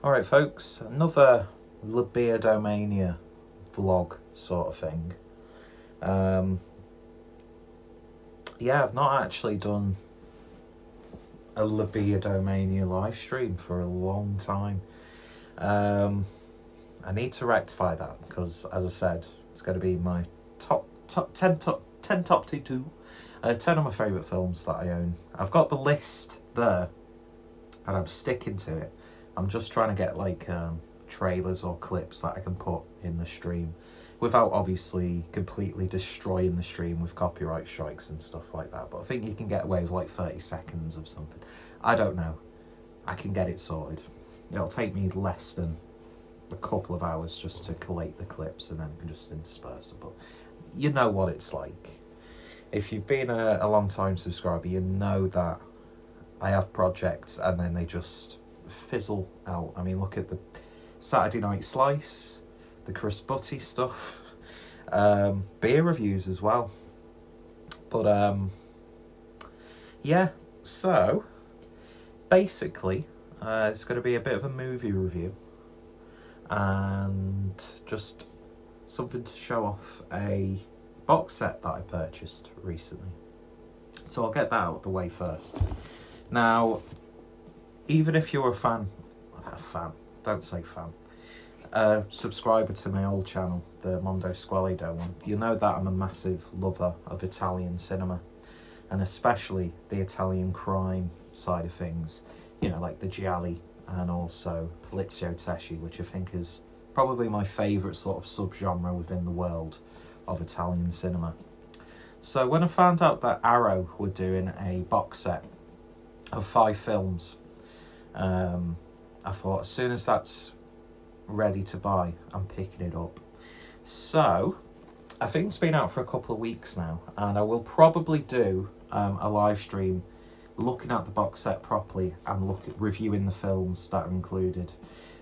Alright folks, another Labierdomania vlog sort of thing. Yeah, I've not actually done a Labierdomania live stream for a long time. I need to rectify that because, as I said, it's going to be my top 10 top 2, 10 of my favourite films that I own. I've got the list there and I'm sticking to it. I'm just trying to get like trailers or clips that I can put in the stream without obviously completely destroying the stream with copyright strikes and stuff like that. But I think you can get away with like 30 seconds of something. I don't know. I can get it sorted. It'll take me less than a couple of hours just to collate the clips and then just intersperse them. But you know what it's like. If you've been a long time subscriber, you know that I have projects and then they just fizzle out. I mean, look at the Saturday Night Slice, the Chris Butty stuff, beer reviews as well. But yeah, so basically it's going to be a bit of a movie review and just something to show off a box set that I purchased recently. So I'll get that out of the way first. Now, even if you're subscriber to my old channel, the Mondo Squalido one, you know that I'm a massive lover of Italian cinema, and especially the Italian crime side of things, you know, like the gialli and also polizioteschi, which I think is probably my favourite sort of subgenre within the world of Italian cinema. So when I found out that Arrow were doing a box set of 5 films, I thought as soon as that's ready to buy, I'm picking it up. So I think it's been out for a couple of weeks now, and I will probably do a live stream looking at the box set properly and reviewing the films that are included,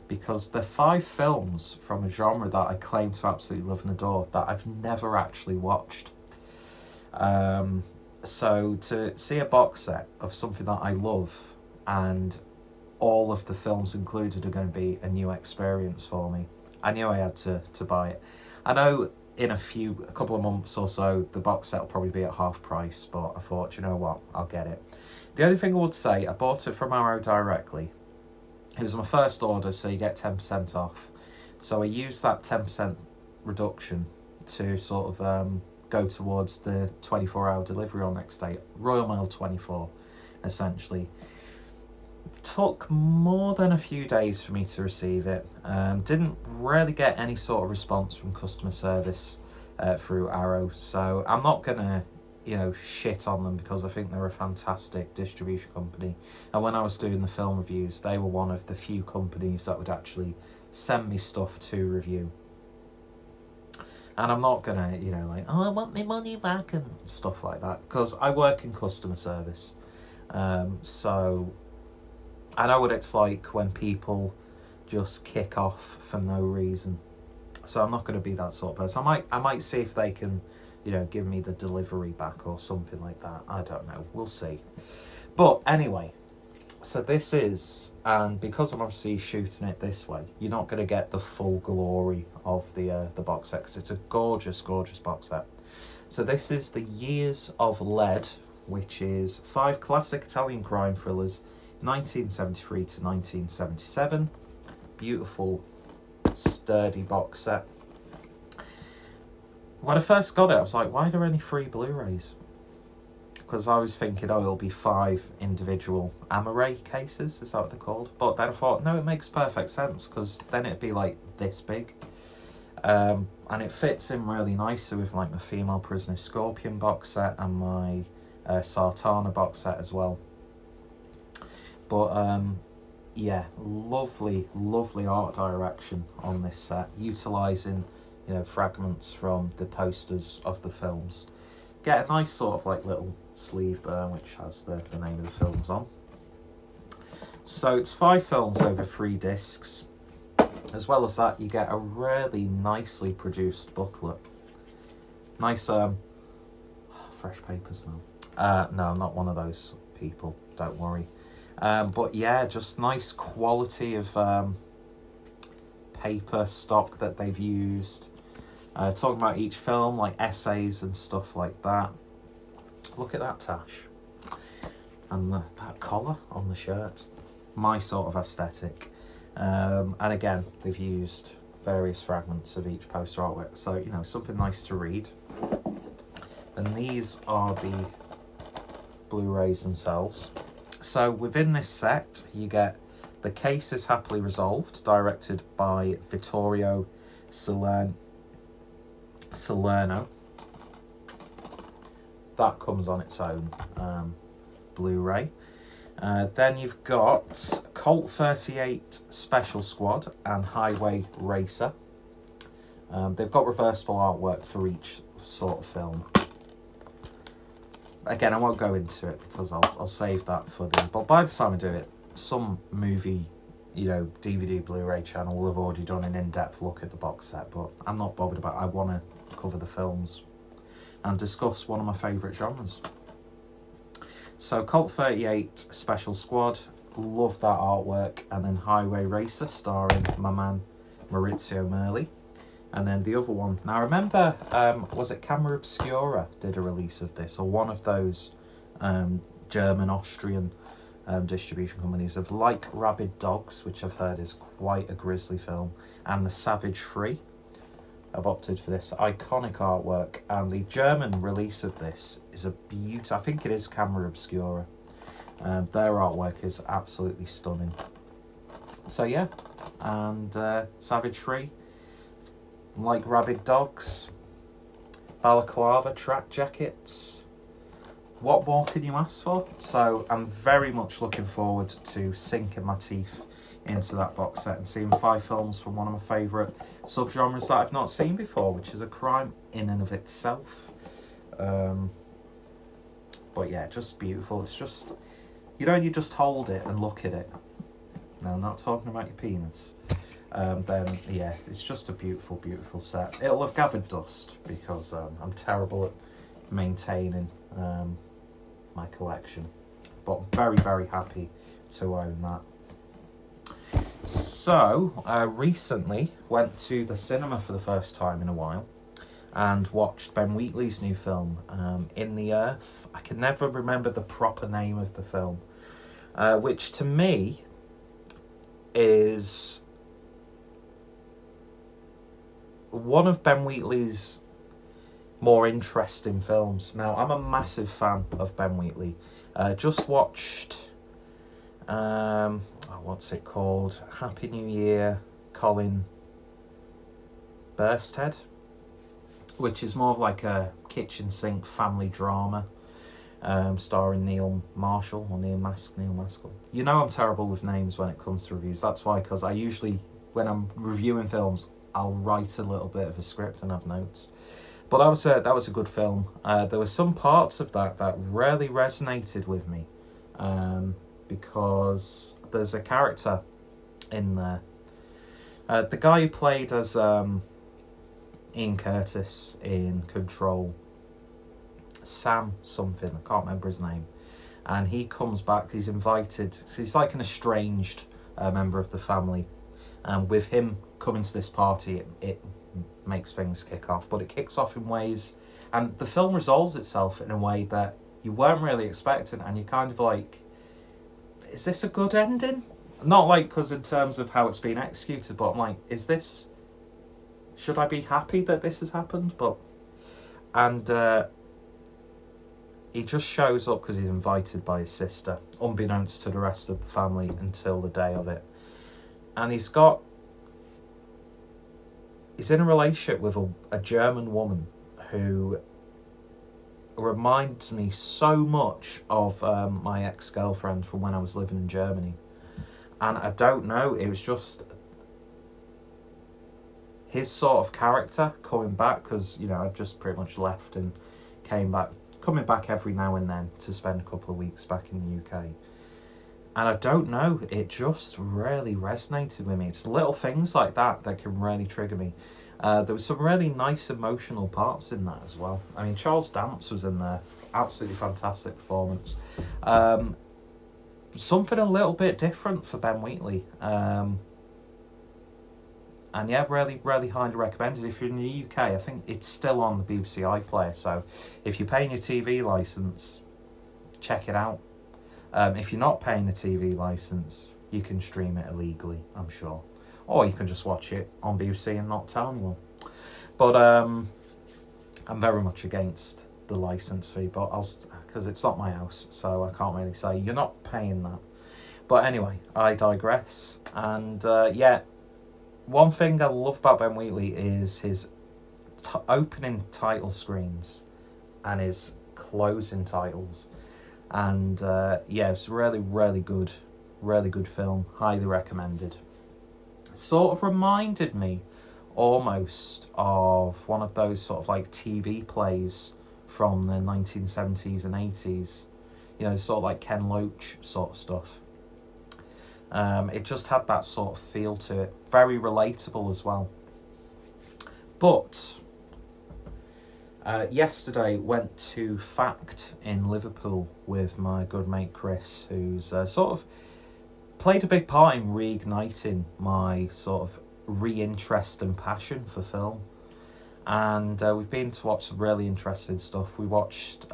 because they're 5 films from a genre that I claim to absolutely love and adore that I've never actually watched. So to see a box set of something that I love and all of the films included are going to be a new experience for me, I knew I had to buy it. I know in a couple of months or so the box set will probably be at half price, but I thought, you know what, I'll get it. The only thing I would say, I bought it from Arrow directly. It was my first order, so you get 10% off. So I used that 10% reduction to sort of go towards the 24-hour delivery on next day. Royal Mail 24, essentially. Took more than a few days for me to receive it. Didn't really get any sort of response from customer service through Arrow, so I'm not gonna, shit on them because I think they're a fantastic distribution company. And when I was doing the film reviews, they were one of the few companies that would actually send me stuff to review. And I'm not gonna, I want my money back and stuff like that, because I work in customer service. So I know what it's like when people just kick off for no reason. So I'm not going to be that sort of person. I might see if they can, give me the delivery back or something like that. I don't know. We'll see. But anyway, so this is, and because I'm obviously shooting it this way, you're not going to get the full glory of the box set, because it's a gorgeous, gorgeous box set. So this is the Years of Lead, which is 5 classic Italian crime thrillers, 1973 to 1977. Beautiful, sturdy box set. When I first got it, I was like, why are there only 3 Blu-rays? Because I was thinking, it'll be 5 individual Amaray cases, is that what they're called? But then I thought, no, it makes perfect sense, because then it'd be like this big. And it fits in really nicely with like my Female Prisoner Scorpion box set and my Sartana box set as well. But yeah, lovely, lovely art direction on this set, utilising, fragments from the posters of the films. Get a nice sort of like little sleeve there, which has the name of the films on. So it's 5 films over 3 discs. As well as that, you get a really nicely produced booklet. Nice, fresh papers now. No, I'm not one of those people, don't worry. But yeah, just nice quality of paper stock that they've used. Talking about each film, like essays and stuff like that. Look at that tash. And that collar on the shirt. My sort of aesthetic. And again, they've used various fragments of each poster artwork. So, you know, something nice to read. And these are the Blu-rays themselves. So within this set, you get The Case is Happily Resolved, directed by Vittorio Salerno. That comes on its own Blu-ray. Then you've got Colt 38 Special Squad and Highway Racer. They've got reversible artwork for each sort of film. Again, I won't go into it because I'll save that for them. But by the time I do it, some movie, you know, DVD Blu-ray channel will have already done an in-depth look at the box set. But I'm not bothered about it. I want to cover the films and discuss one of my favourite genres. So Colt 38 Special Squad, love that artwork. And then Highway Racer, starring my man Maurizio Merli. And then the other one, now I remember, was it Camera Obscura did a release of this, or one of those German, Austrian distribution companies of Like Rabid Dogs, which I've heard is quite a grisly film, and The Savage Free. I've opted for this iconic artwork, and the German release of this is a beauty. I think it is Camera Obscura. Their artwork is absolutely stunning. So yeah, and Savage Free, Like Rabid Dogs, balaclava track jackets. What more can you ask for? So I'm very much looking forward to sinking my teeth into that box set and seeing 5 films from one of my favourite subgenres that I've not seen before, which is a crime in and of itself. But yeah, just beautiful. It's just, you know, you just hold it and look at it. No, I'm not talking about your penis. Then yeah, it's just a beautiful, beautiful set. It'll have gathered dust because I'm terrible at maintaining my collection, but very, very happy to own that. So I recently went to the cinema for the first time in a while and watched Ben Wheatley's new film, In the Earth. I can never remember the proper name of the film, which to me is one of Ben Wheatley's more interesting films. Now, I'm a massive fan of Ben Wheatley. Just watched, what's it called? Happy New Year, Colin Bursted, which is more of like a kitchen sink family drama, starring Neil Maskell. You know I'm terrible with names when it comes to reviews. That's why, because I usually, when I'm reviewing films, I'll write a little bit of a script and have notes. But that was a good film. There were some parts of that really resonated with me, because there's a character in there. The guy who played as Ian Curtis in Control, Sam something, I can't remember his name. And he comes back, he's invited, he's like an estranged member of the family. And with him coming to this party, it makes things kick off. But it kicks off in ways, and the film resolves itself in a way that you weren't really expecting, and you're kind of like, is this a good ending? Not like, because in terms of how it's been executed, but I'm like, should I be happy that this has happened? And he just shows up because he's invited by his sister, unbeknownst to the rest of the family until the day of it. And he's in a relationship with a German woman who reminds me so much of my ex-girlfriend from when I was living in Germany. And I don't know, it was just his sort of character coming back, because, you know, I'd just pretty much left and coming back every now and then to spend a couple of weeks back in the UK. And I don't know, it just really resonated with me. It's little things like that can really trigger me. There was some really nice emotional parts in that as well. I mean, Charles Dance was in there. Absolutely fantastic performance. Something a little bit different for Ben Wheatley. And yeah, really, really highly recommended. If you're in the UK, I think it's still on the BBC iPlayer. So if you're paying your TV licence, check it out. If you're not paying a TV licence, you can stream it illegally, I'm sure. Or you can just watch it on BBC and not tell anyone. But I'm very much against the licence fee, but because it's not my house, so I can't really say you're not paying that. But anyway, I digress. And yeah, one thing I love about Ben Wheatley is his opening title screens and his closing titles. And yeah, it's really, really good film. Highly recommended. Sort of reminded me almost of one of those sort of like TV plays from the 1970s and 80s. You know, sort of like Ken Loach sort of stuff. It just had that sort of feel to it. Very relatable as well. But yesterday went to Fact in Liverpool with my good mate Chris, who's sort of played a big part in reigniting my sort of re-interest and passion for film. And we've been to watch some really interesting stuff. We watched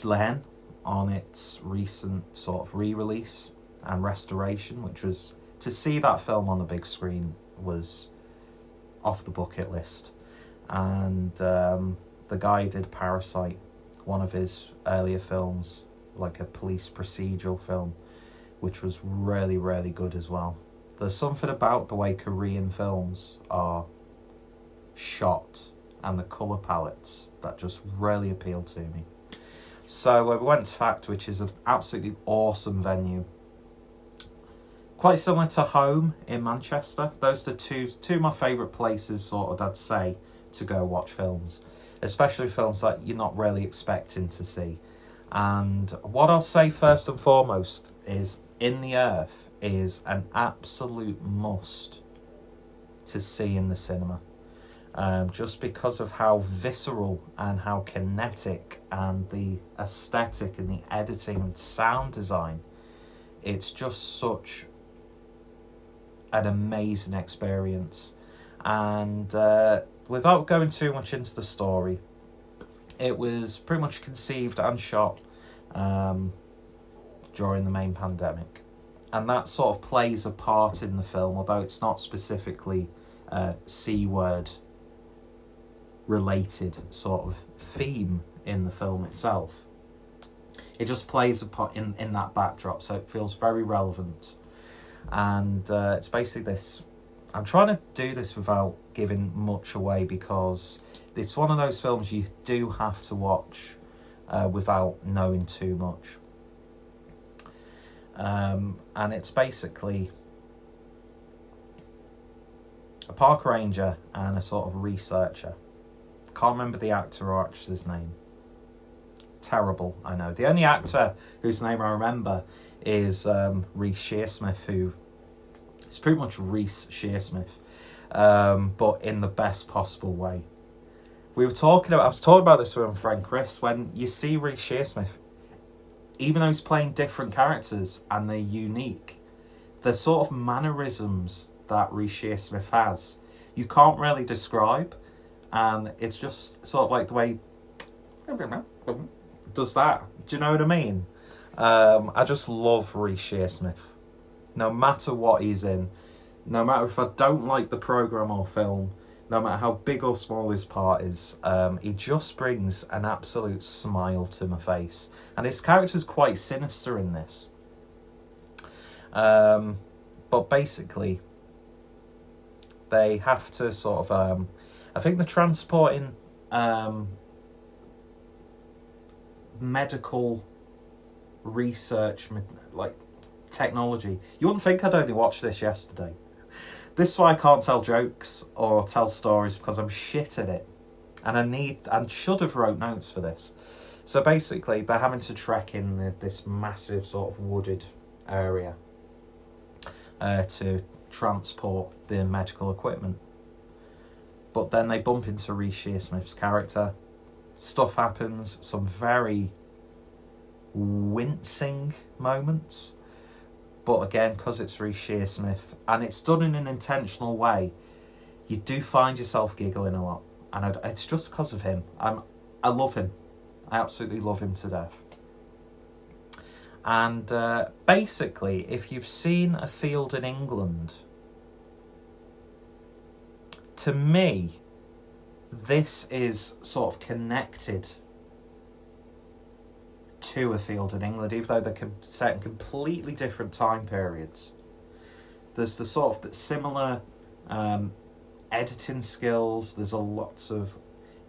Len on its recent sort of re-release and restoration, which was, to see that film on the big screen was off the bucket list. And the guy did Parasite, one of his earlier films, like a police procedural film, which was really, really good as well. There's something about the way Korean films are shot and the colour palettes that just really appealed to me. So we went to Fact, which is an absolutely awesome venue. Quite similar to Home in Manchester. Those are two of my favourite places, sort of, I'd say, to go watch films. Especially films that you're not really expecting to see. And what I'll say first and foremost is In the Earth is an absolute must to see in the cinema. Just because of how visceral and how kinetic and the aesthetic and the editing and sound design, it's just such an amazing experience. And without going too much into the story, it was pretty much conceived and shot during the main pandemic, and that sort of plays a part in the film, although it's not specifically C-word related sort of theme in the film itself. It just plays a part in that backdrop, so it feels very relevant. And it's basically this. I'm trying to do this without giving much away, because it's one of those films you do have to watch without knowing too much. And it's basically a park ranger and a sort of researcher. Can't remember the actor or actress's name. Terrible, I know. The only actor whose name I remember is Reece Shearsmith, who is pretty much Reece Shearsmith, but in the best possible way. I was talking about this with my friend Chris. When you see Reece Shearsmith, even though he's playing different characters and they're unique, the sort of mannerisms that Reece Shearsmith has, you can't really describe. And it's just sort of like the way does that. Do you know what I mean? I just love Reece Shearsmith. No matter what he's in, no matter if I don't like the programme or film, no matter how big or small his part is, he just brings an absolute smile to my face. And his character's quite sinister in this. But basically, they have to sort of... I think they're transporting medical research, like technology. You wouldn't think I'd only watched this yesterday. This is why I can't tell jokes or tell stories, because I'm shit at it. And I need and should have wrote notes for this. So basically, they're having to trek in this massive sort of wooded area to transport the medical equipment. But then they bump into Reece Shearsmith's character. Stuff happens, some very wincing moments. But again, because it's Reece Shearsmith and it's done in an intentional way, you do find yourself giggling a lot. And it's just because of him. I love him. I absolutely love him to death. And basically, if you've seen A Field in England, to me, this is sort of connected to A Field in England, even though they're set in completely different time periods. There's the sort of the similar editing skills. There's a lot of...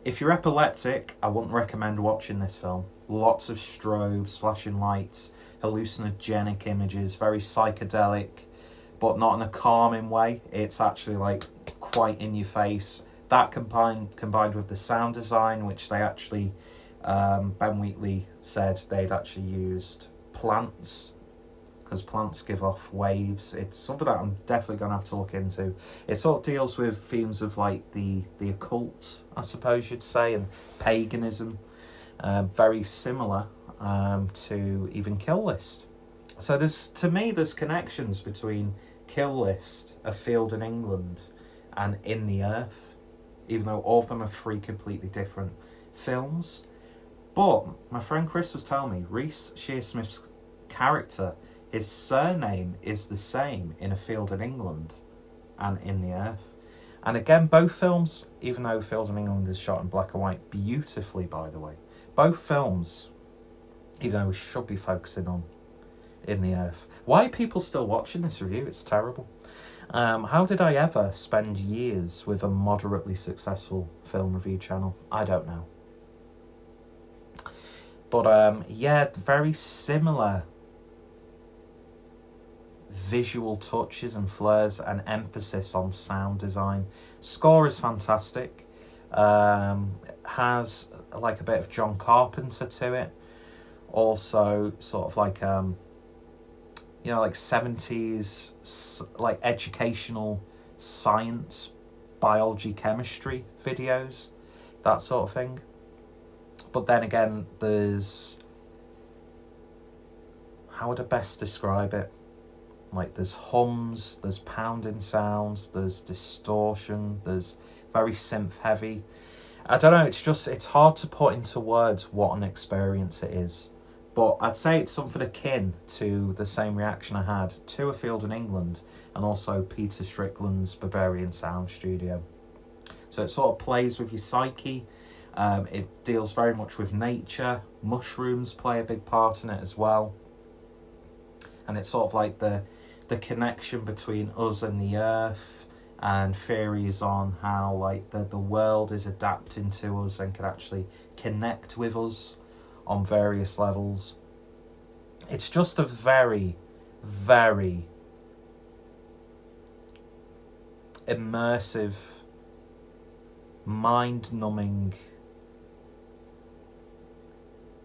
If you're epileptic, I wouldn't recommend watching this film. Lots of strobes, flashing lights, hallucinogenic images, very psychedelic, but not in a calming way. It's actually like quite in your face. That combined with the sound design, which they actually, Ben Wheatley said they'd actually used plants, because plants give off waves. It's something that I'm definitely going to have to look into. It sort of deals with themes of like the occult, I suppose you'd say, and paganism. Very similar to even Kill List. So there's connections between Kill List, A Field in England, and In the Earth, even though all of them are three completely different films. But my friend Chris was telling me Reece Shearsmith's character, his surname is the same in A Field in England and In the Earth. And again, both films, even though Field in England is shot in black and white beautifully, by the way, both films, even though we should be focusing on In the Earth. Why are people still watching this review? It's terrible. How did I ever spend years with a moderately successful film review channel? I don't know. But yeah, very similar visual touches and flares and emphasis on sound design. Score is fantastic. Has like a bit of John Carpenter to it. Also sort of like like 70s like educational science, biology, chemistry videos, that sort of thing. But then again, there's, how would I best describe it? Like there's hums, there's pounding sounds, there's distortion, there's very synth heavy. I don't know, it's hard to put into words what an experience it is. But I'd say it's something akin to the same reaction I had to A Field in England and also Peter Strickland's Bavarian Sound Studio. So it sort of plays with your psyche. It deals very much with nature. Mushrooms play a big part in it as well. And it's sort of like the connection between us and the earth, and theories on how like the world is adapting to us and can actually connect with us on various levels. It's just a very, very immersive, mind-numbing,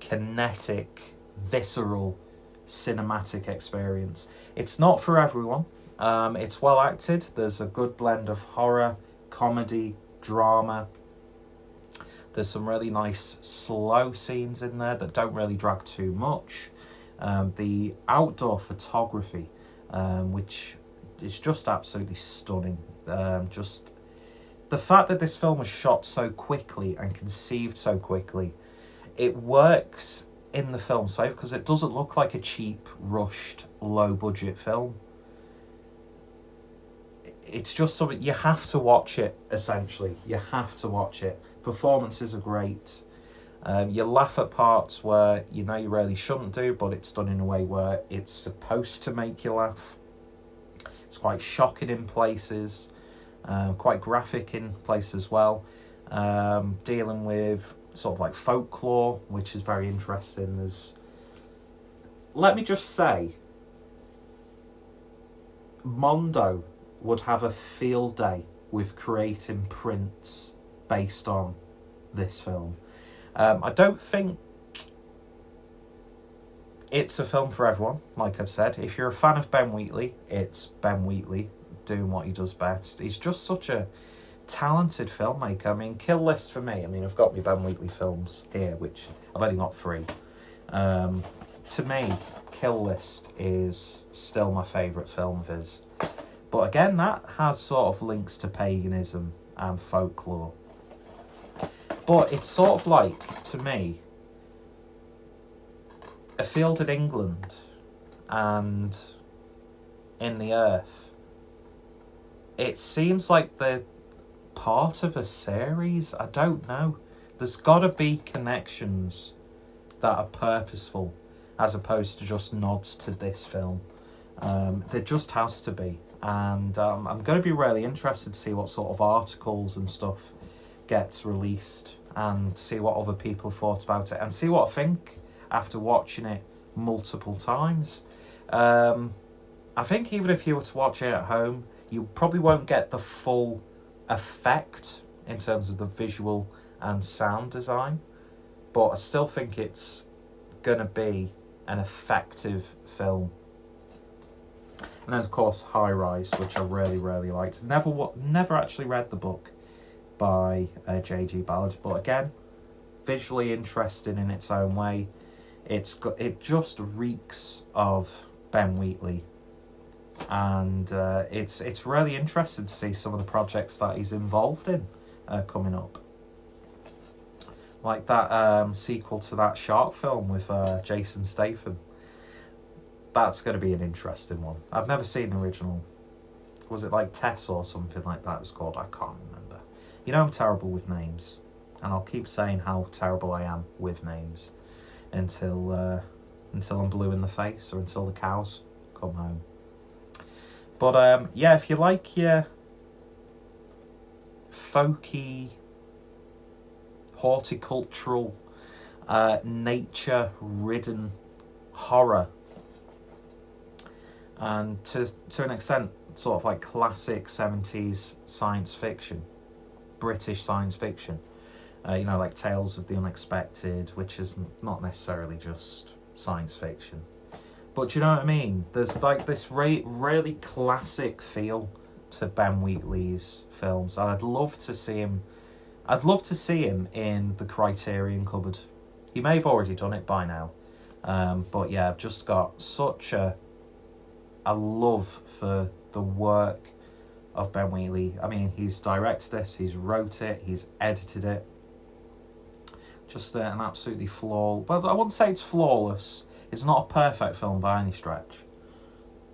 kinetic, visceral, cinematic experience. It's not for everyone. It's well acted. There's a good blend of horror, comedy, drama. There's some really nice slow scenes in there that don't really drag too much. The outdoor photography, which is just absolutely stunning. Just the fact that this film was shot so quickly and conceived so quickly, it works in the film's favour because it doesn't look like a cheap, rushed, low-budget film. It's just something, you have to watch it, essentially. You have to watch it. Performances are great. You laugh at parts where you know you really shouldn't do, but it's done in a way where it's supposed to make you laugh. It's quite shocking in places, quite graphic in places as well. Dealing with sort of like folklore, which is very interesting. Let me just say, Mondo would have a field day with creating prints based on this film. I don't think it's a film for everyone, like I've said. If you're a fan of Ben Wheatley, it's Ben Wheatley doing what he does best. He's just such a talented filmmaker. I mean, Kill List for me, I've got my Ben Wheatley films here, which I've only got 3. To me, Kill List is still my favourite film of his. But again, that has sort of links to paganism and folklore. But it's sort of like, to me, A Field in England and In the Earth. It seems like they're part of a series. I don't know. There's got to be connections that are purposeful as opposed to just nods to this film. There just has to be. And I'm going to be really interested to see what sort of articles and stuff gets released and see what other people thought about it and see what I think after watching it multiple times. I think even if you were to watch it at home, you probably won't get the full effect in terms of the visual and sound design, but I still think it's going to be an effective film. And then, of course, High Rise, which I really, really liked. Never actually read the book by J.G. Ballard, but again, visually interesting in its own way. It just reeks of Ben Wheatley, and it's really interesting to see some of the projects that he's involved in coming up. Like that sequel to that shark film with Jason Statham. That's going to be an interesting one. I've never seen the original. Was it like Tess or something like that it was called? I can't remember. You know I'm terrible with names. And I'll keep saying how terrible I am with names until I'm blue in the face or until the cows come home. But yeah, if you like your folky, horticultural, nature-ridden horror, and to an extent, sort of like classic 70s science fiction, British science fiction. Like Tales of the Unexpected, which is not necessarily just science fiction. But you know what I mean? There's like this really classic feel to Ben Wheatley's films. And I'd love to see him in the Criterion cupboard. He may have already done it by now. But yeah, I've just got such a love for the work of Ben Wheatley. I mean, he's directed this, he's wrote it, he's edited it. Just an absolutely flawless... Well, I wouldn't say it's flawless. It's not a perfect film by any stretch.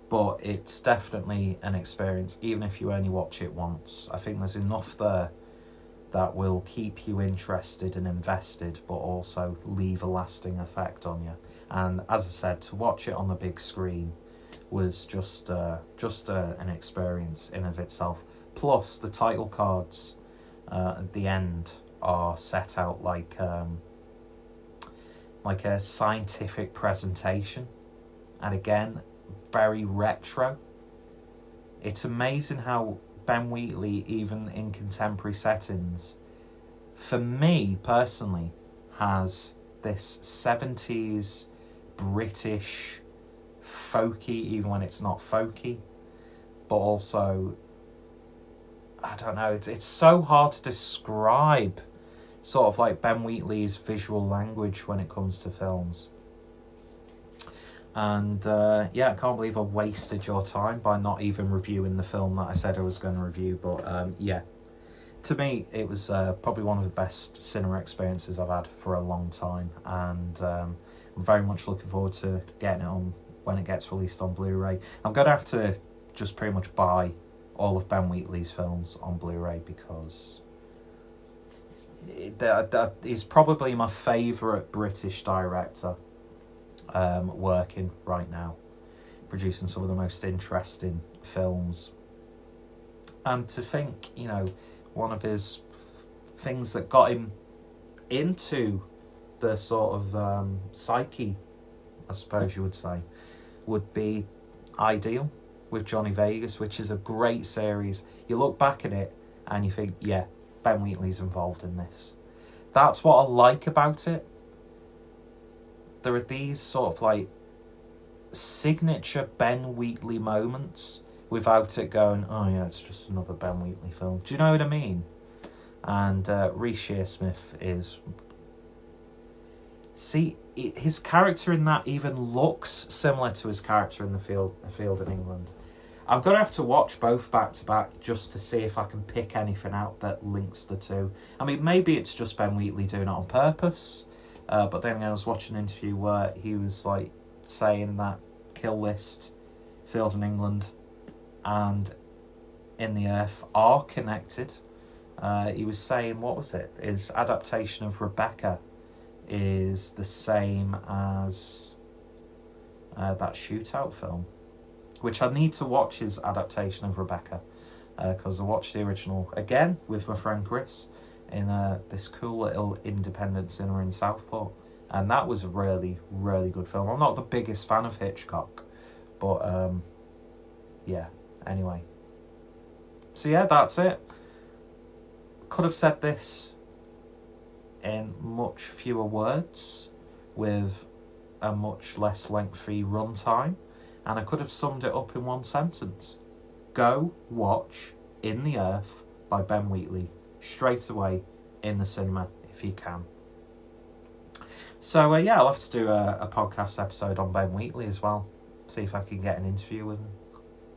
But it's definitely an experience, even if you only watch it once. I think there's enough there that will keep you interested and invested, but also leave a lasting effect on you. And as I said, to watch it on the big screen was just an experience in of itself. Plus, the title cards at the end are set out like a scientific presentation, and again, very retro. It's amazing how Ben Wheatley, even in contemporary settings, for me personally, has this 70s British folky, even when it's not folky, but also, I don't know, it's so hard to describe sort of like Ben Wheatley's visual language when it comes to films. And yeah, I can't believe I wasted your time by not even reviewing the film that I said I was going to review. But yeah, to me, it was probably one of the best cinema experiences I've had for a long time. And I'm very much looking forward to getting it on when it gets released on Blu-ray. I'm going to have to just pretty much buy all of Ben Wheatley's films on Blu-ray because he's probably my favourite British director working right now, producing some of the most interesting films. And to think, one of his things that got him into the sort of psyche, I suppose you would say, would be Ideal with Johnny Vegas, which is a great series. You look back at it and you think, yeah, Ben Wheatley's involved in this. That's what I like about it. There are these sort of like signature Ben Wheatley moments without it going, oh yeah, it's just another Ben Wheatley film. Do you know what I mean? And Reece Shearsmith is See, his character in that even looks similar to his character in the field in England. I'm going to have to watch both back to back just to see if I can pick anything out that links the two. I mean, maybe it's just Ben Wheatley doing it on purpose, but then I was watching an interview where he was like saying that Kill List, Field in England, and In the Earth are connected. He was saying, what was it? His adaptation of Rebecca is the same as that Shootout film, which I need to watch his adaptation of Rebecca, because I watched the original again with my friend Chris in this cool little independent cinema in Southport, and that was a really, really good film. I'm not the biggest fan of Hitchcock, but yeah, anyway. So yeah, that's it. Could have said this in much fewer words with a much less lengthy runtime, and I could have summed it up in one sentence. Go watch In the Earth by Ben Wheatley straight away in the cinema if you can. So yeah, I'll have to do a podcast episode on Ben Wheatley as well. See if I can get an interview with him.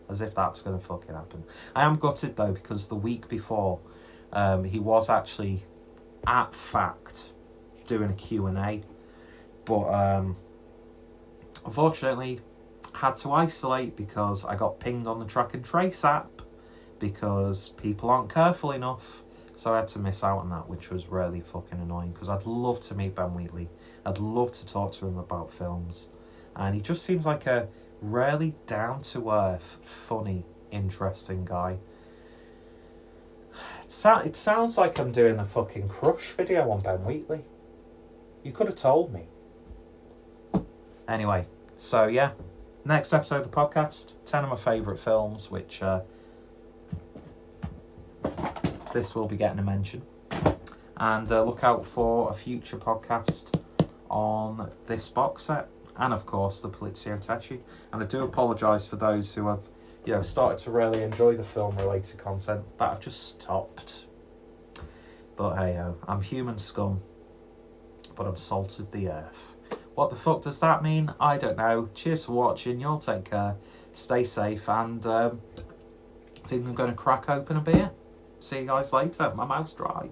As if that's going to fucking happen. I am gutted though, because the week before he was actually at Fact doing a Q&A, but unfortunately had to isolate because I got pinged on the Track and Trace app because people aren't careful enough, so I had to miss out on that, which was really fucking annoying, because I'd love to meet Ben Wheatley. I'd love to talk to him about films, and he just seems like a really down-to-earth, funny, interesting guy. It sounds like I'm doing a fucking crush video on Ben Wheatley. You could have told me. Anyway, so yeah, next episode of the podcast, 10 of my favourite films, which this will be getting a mention. And look out for a future podcast on this box set, and of course the Polizio Tecci. And I do apologise for those who have started to really enjoy the film related content that I've just stopped. But hey ho, I'm human scum, but I'm salt of the earth. What the fuck does that mean? I don't know. Cheers for watching, you'll take care, stay safe, and I think I'm going to crack open a beer. See you guys later, my mouth's dry.